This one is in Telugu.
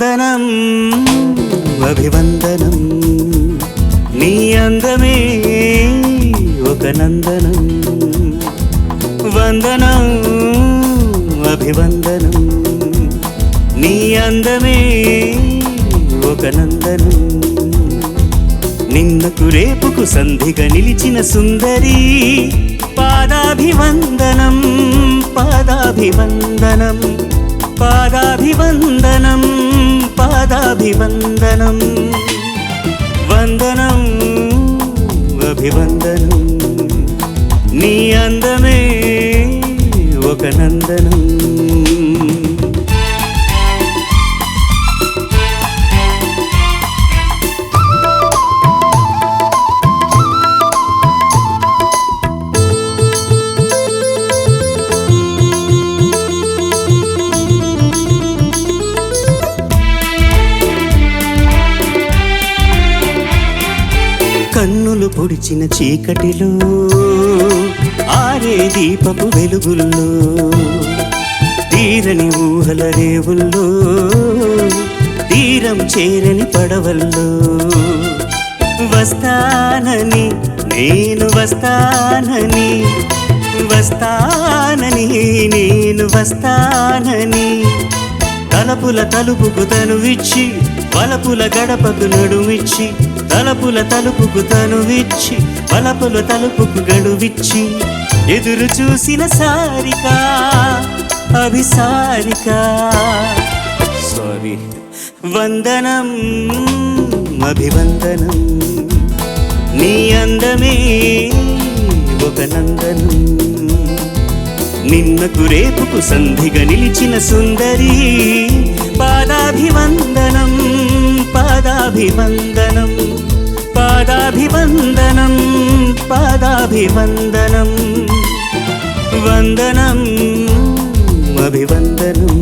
వందనం అభివందనం నీ అందమే ఒక నందనం వందనం అభివందనం నీ అందమే ఒక నందనం నిన్నకు రేపుకు సంధిగా నిలిచిన సుందరి పాదాభివందనం పాదాభివందనం పాదాభివందనం పాదాభివందనం వందనం అభివందనం నీ అందమే ఒక నందనం కన్నులు పొడిచిన చీకటిలో ఆరే దీపపు వెలుగుల్లో తీరని ఊహల రేవుల్లో తీరం చేరని పడవల్లో వస్తానని నేను వస్తానని వస్తానని నేను వస్తానని తలపుల తలుపుకు తనువిచ్చి వలపుల గడపకు నడుమిచ్చి తలపుల తలుపుకు తనువిచ్చి వలపుల తలుపుకు గడువిచ్చి ఎదురు చూసిన సారిక అభిసారిక సారీ వందనం అభివందనం నీ అందమే ఒక నందనం నిన్నకు రేపుకు సంధిగా నిలిచిన సుందరి పాదాభివందనం పాదాభివందనం పాదాభివందనం పాదాభివందనం వందనం అభివందనం